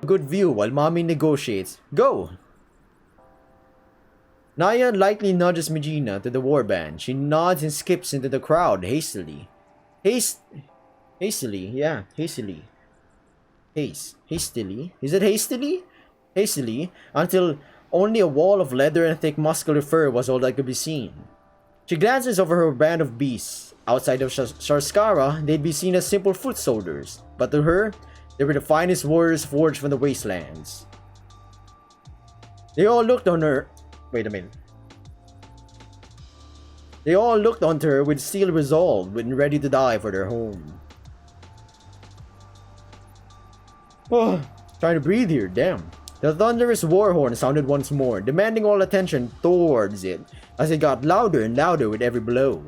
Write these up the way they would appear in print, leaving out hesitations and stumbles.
Good view while mommy negotiates. Go! Naja lightly nudges Megina to the warband. She nods and skips into the crowd hastily. Hastily. Is it hastily? Hastily, until only a wall of leather and thick muscular fur was all that could be seen. She glances over her band of beasts. Outside of Sharskara, they'd be seen as simple foot soldiers, but to her, they were the finest warriors forged from the wastelands. They all looked on her. Wait a minute. They all looked onto her with steel resolve and ready to die for their home. Oh, trying to breathe here, damn. The thunderous war horn sounded once more, demanding all attention towards it, as it got louder and louder with every blow.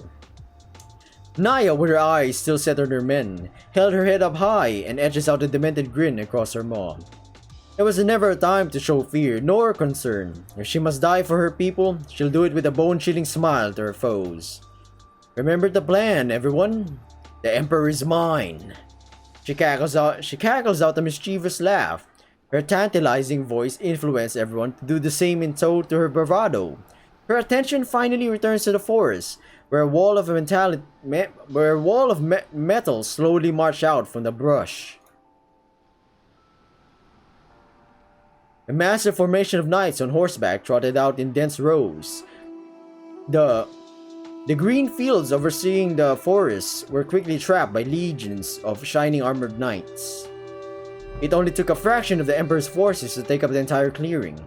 Naja, with her eyes still set on her men, held her head up high and edges out a demented grin across her maw. It was never a time to show fear nor concern. If she must die for her people, she'll do it with a bone-chilling smile to her foes. Remember the plan, everyone. The Emperor is mine. She cackles out a mischievous laugh. Her tantalizing voice influenced everyone to do the same in tow to her bravado. Her attention finally returns to the forest, where a wall of metal slowly marched out from the brush. A massive formation of knights on horseback trotted out in dense rows. The green fields overseeing the forests were quickly trapped by legions of shining armored knights. It only took a fraction of the Emperor's forces to take up the entire clearing.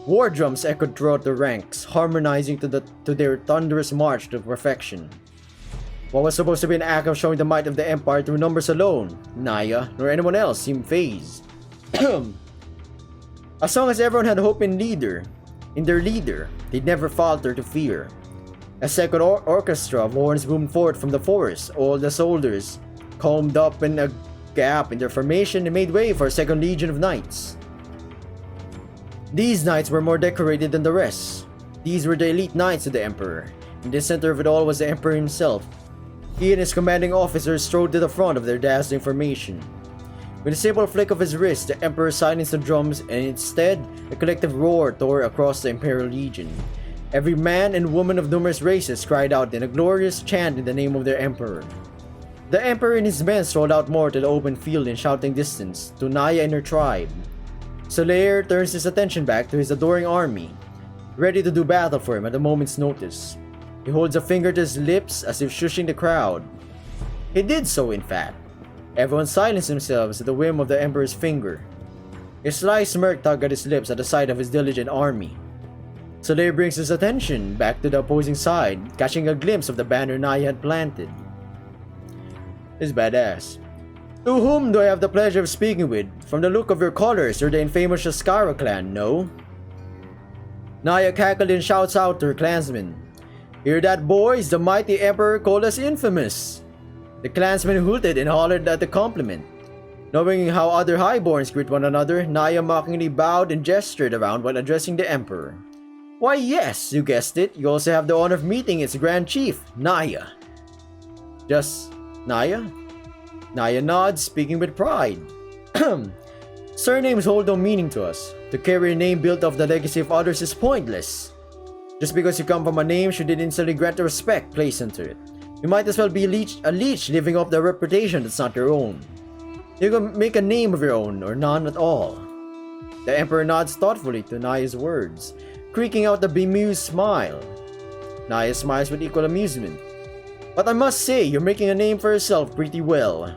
War drums echoed throughout the ranks, harmonizing to their thunderous march to perfection. What was supposed to be an act of showing the might of the Empire through numbers alone, Naja nor anyone else seemed fazed. As long as everyone had hope in their leader, they'd never falter to fear. A second orchestra of horns boomed forth from the forest. All the soldiers combed up in a gap in their formation and made way for a second legion of knights. These knights were more decorated than the rest. These were the elite knights of the Emperor. In the center of it all was the Emperor himself. He and his commanding officers strode to the front of their dazzling formation. With a simple flick of his wrist, the Emperor silenced the drums, and instead, a collective roar tore across the Imperial Legion. Every man and woman of numerous races cried out in a glorious chant in the name of their Emperor. The Emperor and his men strolled out more to the open field in shouting distance, to Naja and her tribe. Solaire turns his attention back to his adoring army, ready to do battle for him at a moment's notice. He holds a finger to his lips as if shushing the crowd. He did so, in fact. Everyone silenced themselves at the whim of the Emperor's finger. A sly smirk tugged at his lips at the sight of his diligent army. Solaire brings his attention back to the opposing side, catching a glimpse of the banner Naja had planted. This is badass. To whom do I have the pleasure of speaking with? From the look of your colors, you're the infamous Sharskara clan, no? Naja cackled and shouts out to her clansmen. Hear that, boys? The mighty Emperor called us infamous. The clansmen hooted and hollered at the compliment. Knowing how other highborns greet one another, Naja mockingly bowed and gestured around while addressing the Emperor. Why yes, you guessed it. You also have the honor of meeting its Grand Chief, Naja. Just Naja? Naja nods, speaking with pride. Surnames hold no meaning to us. To carry a name built off the legacy of others is pointless. Just because you come from a name should instantly grant the respect placed into it. You might as well be a leech living off the reputation that's not your own. You can make a name of your own, or none at all. The Emperor nods thoughtfully to Naja's words, creaking out a bemused smile. Naja smiles with equal amusement. But I must say, you're making a name for yourself pretty well.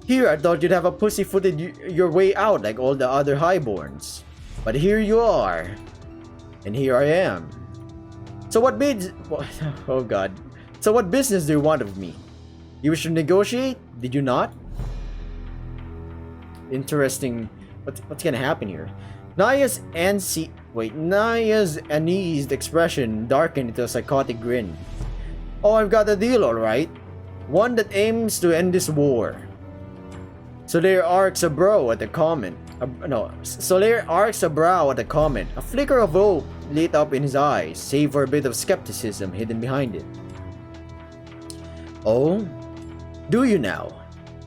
Here, I thought you'd have a pussy-footed your way out like all the other highborns. But here you are. And here I am. So what oh god. So what business do you want of me? You wish to negotiate? Did you not? Interesting. What's gonna happen here? Naja's uneased expression darkened into a psychotic grin. Oh, I've got a deal, alright. One that aims to end this war. Solaire arcs a brow at the comment. Solaire arcs a brow at the comment. A flicker of hope lit up in his eyes, save for a bit of skepticism hidden behind it. Oh? Do you now?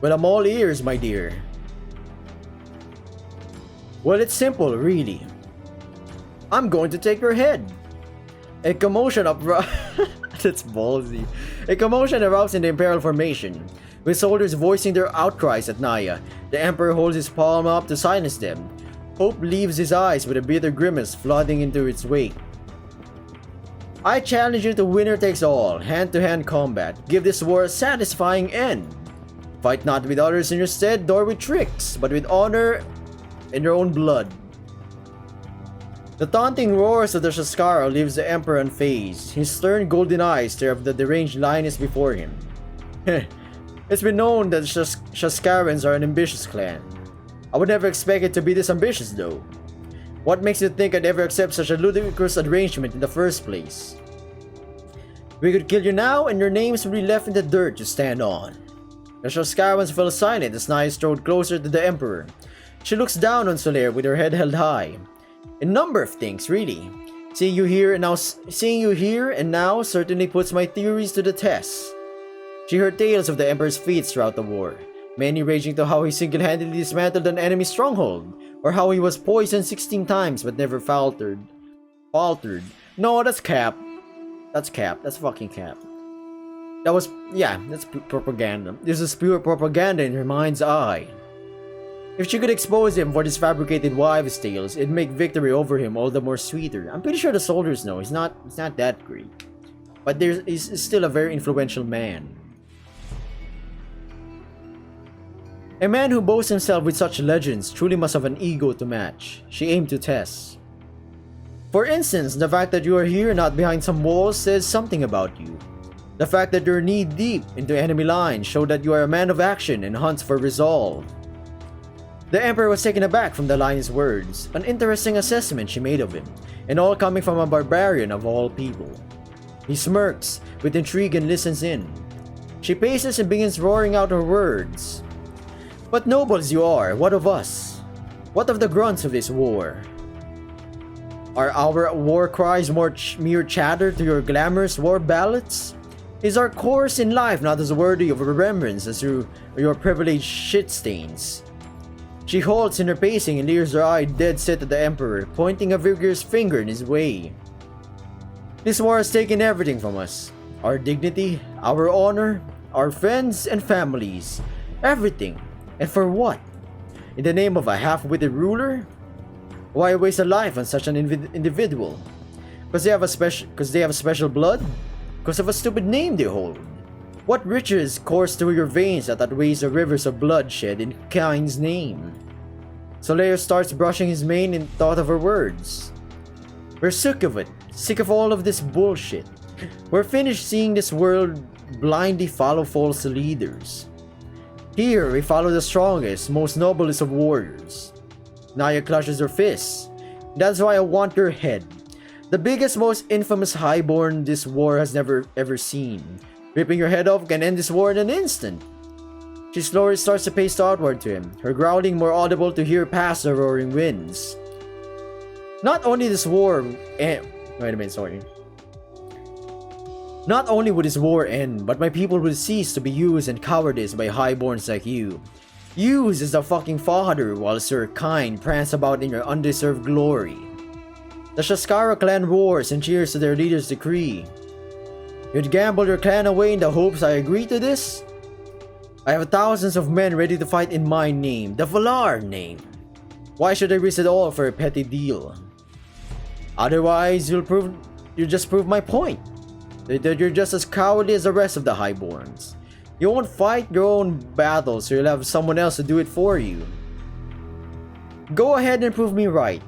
Well, I'm all ears, my dear. Well, it's simple, really. I'm going to take your head. A commotion That's ballsy. A commotion erupts in the Imperial Formation, with soldiers voicing their outcries at Naja. The Emperor holds his palm up to silence them. Hope leaves his eyes with a bitter grimace flooding into its wake. I challenge you to winner takes all, hand-to-hand combat. Give this war a satisfying end. Fight not with others in your stead, nor with tricks, but with honor and your own blood. The taunting roars of the Shaskara leaves the Emperor unfazed. His stern golden eyes stare at the deranged lioness before him. It's been known that Shaskarans are an ambitious clan. I would never expect it to be this ambitious though. What makes you think I'd ever accept such a ludicrous arrangement in the first place? We could kill you now and your names will be left in the dirt to stand on. The Shaskarans fell silent as Naja strode closer to the Emperor. She looks down on Solaire with her head held high. A number of things, really. Seeing you here and now certainly puts my theories to the test. She heard tales of the Emperor's feats throughout the war, many ranging to how he single-handedly dismantled an enemy stronghold, or how he was poisoned 16 times but never faltered. No, that's cap. That's fucking cap. That's propaganda. This is pure propaganda in her mind's eye. If she could expose him for his fabricated wives' tales, it'd make victory over him all the more sweeter. I'm pretty sure the soldiers know he's not that great. But he's still a very influential man. A man who boasts himself with such legends truly must have an ego to match. She aimed to test. For instance, the fact that you are here not behind some walls says something about you. The fact that you're knee-deep into enemy lines shows that you are a man of action and hunts for resolve. The Emperor was taken aback from the lion's words, an interesting assessment she made of him, and all coming from a barbarian of all people. He smirks with intrigue and listens in. She paces and begins roaring out her words. But nobles you are, what of us? What of the grunts of this war? Are our war cries mere chatter to your glamorous war ballads? Is our course in life not as worthy of remembrance as your privileged shit stains? She halts in her pacing and leers her eye dead set at the Emperor, pointing a vigorous finger in his way. This war has taken everything from us. Our dignity, our honor, our friends and families. Everything. And for what? In the name of a half-witted ruler? Why waste a life on such an individual? Because they have a special blood? Because of a stupid name they hold? What riches course through your veins that outweighs the rivers of bloodshed in Kain's name? Solaire starts brushing his mane in thought of her words. We're sick of it. Sick of all of this bullshit. We're finished seeing this world blindly follow false leaders. Here, we follow the strongest, most noblest of warriors. Naja clutches her fists. That's why I want your head. The biggest, most infamous highborn this war has never ever seen. Ripping your head off can end this war in an instant. She slowly starts to pace outward to him, her growling more audible to hear past the roaring winds. Not only this war Not only would this war end, but my people would cease to be used and cowardice by highborns like you. Used as a fucking fodder while Sir Kain prance about in your undeserved glory. The Shaskara clan roars and cheers to their leader's decree. You'd gamble your clan away in the hopes I agree to this? I have thousands of men ready to fight in my name, the Valar name. Why should I risk it all for a petty deal? Otherwise, you'll just prove my point. That you're just as cowardly as the rest of the highborns. You won't fight your own battles, so you'll have someone else to do it for you. Go ahead and prove me right.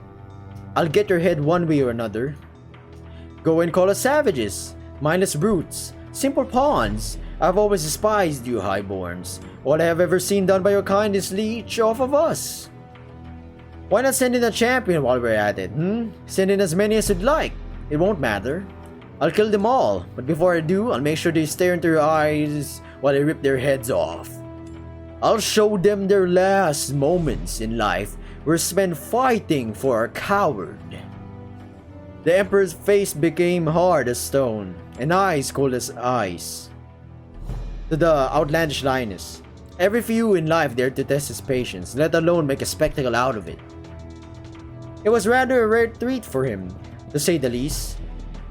I'll get your head one way or another. Go and call us savages, mindless brutes, simple pawns. I've always despised you highborns. All I have ever seen done by your kind is leech off of us. Why not send in a champion while we're at it, Send in as many as you'd like. It won't matter. I'll kill them all, but before I do, I'll make sure they stare into your eyes while I rip their heads off. I'll show them their last moments in life were spent fighting for a coward. The Emperor's face became hard as stone, and eyes cold as ice. to the outlandish lioness. Every few in life dare to test his patience, let alone make a spectacle out of it. It was rather a rare treat for him, to say the least.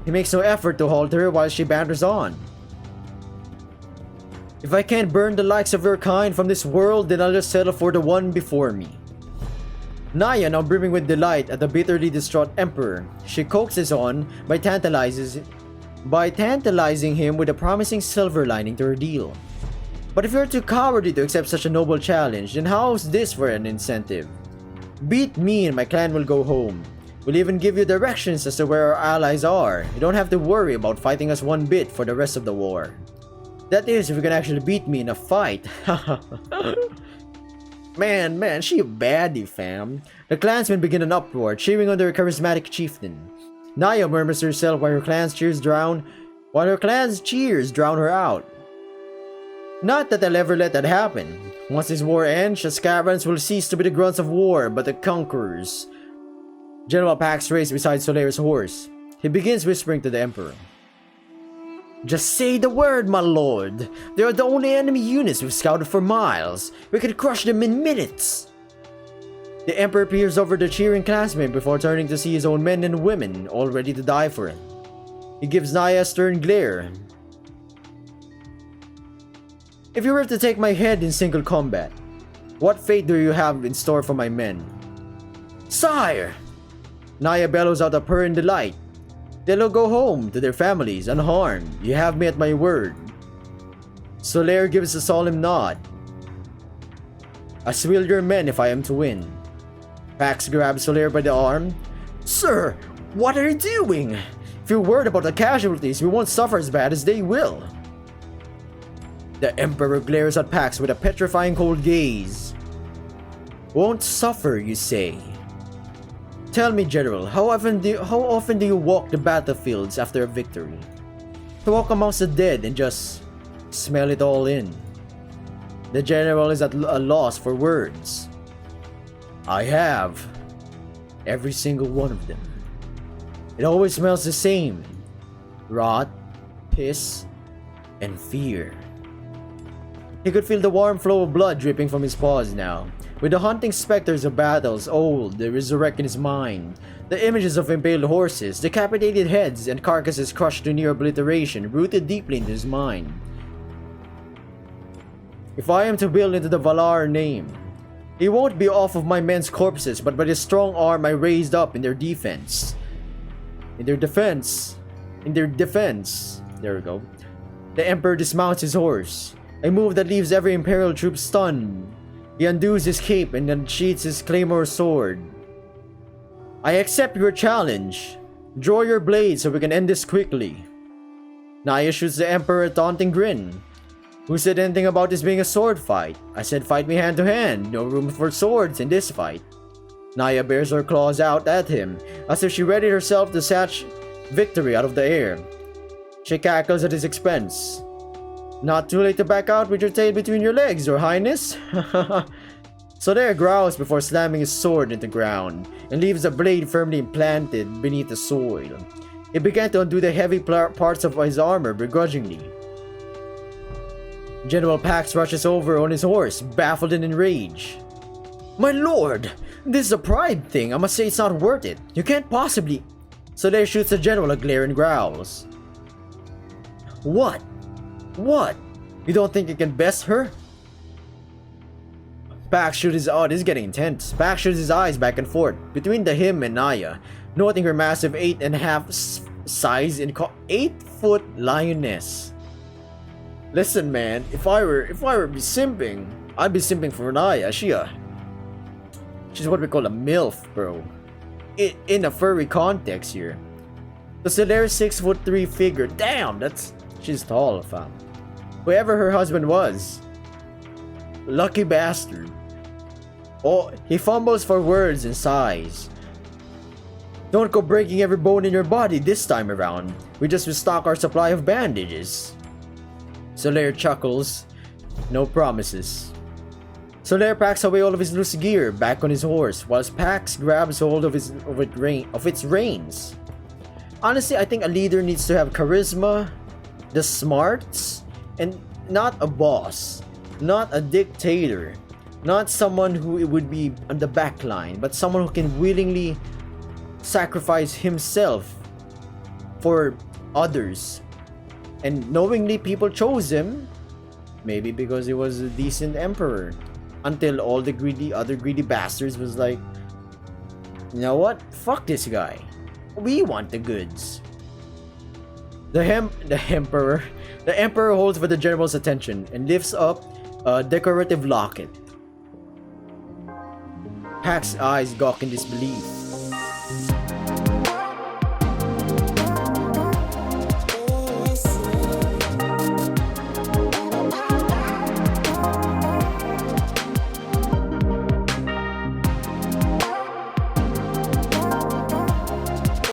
He makes no effort to halt her while she banters on. If I can't burn the likes of your kind from this world, then I'll just settle for the one before me. Naja, now brimming with delight at the bitterly distraught emperor, she coaxes on by tantalizing him with a promising silver lining to her deal. But if you're too cowardly to accept such a noble challenge, then how's this for an incentive? Beat me and my clan will go home. We'll even give you directions as to where our allies are. You don't have to worry about fighting us one bit for the rest of the war. That is, if you can actually beat me in a fight. Man, she a baddie, fam. The clansmen begin an uproar, cheering on their charismatic chieftain. Naja murmurs to herself while her clan's cheers drown her out. Not that I'll ever let that happen. Once this war ends, the scaravans will cease to be the grunts of war, but the conquerors. General Pax races beside Solaire's horse. He begins whispering to the emperor. Just say the word, my lord. They are the only enemy units we've scouted for miles. We could crush them in minutes. The emperor peers over the cheering clansmen before turning to see his own men and women all ready to die for him. He gives Naja a stern glare. If you were to take my head in single combat, what fate do you have in store for my men? Sire! Naja bellows out a purr in delight. They'll go home to their families unharmed. You have me at my word. Solaire gives a solemn nod. I will your men if I am to win. Pax grabs Solaire by the arm. Sir, what are you doing? If you're worried about the casualties, we won't suffer as bad as they will. The Emperor glares at Pax with a petrifying cold gaze. Won't suffer, you say? Tell me, General, how often do you walk the battlefields after a victory? To walk amongst the dead and just smell it all in. The General is at a loss for words. I have. Every single one of them. It always smells the same. Rot, piss, and fear. He could feel the warm flow of blood dripping from his paws now. With the haunting specters of battles old, they resurrect in his mind. The images of impaled horses, decapitated heads, and carcasses crushed to near obliteration rooted deeply into his mind. If I am to build into the Valar name, he won't be off of my men's corpses, but by the strong arm I raised up in their defense. In their defense. There we go. The Emperor dismounts his horse, a move that leaves every Imperial troop stunned. He undoes his cape and unsheaths his claymore sword. I accept your challenge. Draw your blade so we can end this quickly. Naja shoots the Emperor a taunting grin. Who said anything about this being a sword fight? I said fight me hand to hand. No room for swords in this fight. Naja bears her claws out at him, as if she readied herself to snatch victory out of the air. She cackles at his expense. Not too late to back out with your tail between your legs, your highness. Solaire growls before slamming his sword into the ground, and leaves the blade firmly implanted beneath the soil. He began to undo the heavy parts of his armor begrudgingly. General Pax rushes over on his horse, baffled and enraged. My lord, this is a pride thing. I must say it's not worth it. You can't possibly... Solaire shoots the general a glare and growls. What? What? You don't think you can best her? Pax shoots his... Oh, this is getting intense. Pax shoots his eyes back and forth between him and Naja, noting her massive 8.5 size in 8-foot lioness. Listen, man, if I were be simping, I'd be simping for Naja. She's what we call a MILF, bro. In a furry context here. The Solaire's 6'3" figure. Damn, she's tall, fam. Whoever her husband was. Lucky bastard. Oh, he fumbles for words and sighs. Don't go breaking every bone in your body this time around. We just restock our supply of bandages. Solaire chuckles. No promises. Solaire packs away all of his loose gear back on his horse, whilst Pax grabs hold of its reins. Honestly, I think a leader needs to have charisma, the smarts, and not a boss, not a dictator, not someone who would be on the back line, but someone who can willingly sacrifice himself for others. And knowingly people chose him, maybe because he was a decent emperor, until all the other greedy bastards was like, you know what? Fuck this guy. We want the goods. The emperor holds for the general's attention and lifts up a decorative locket. Pack's eyes gawk in disbelief.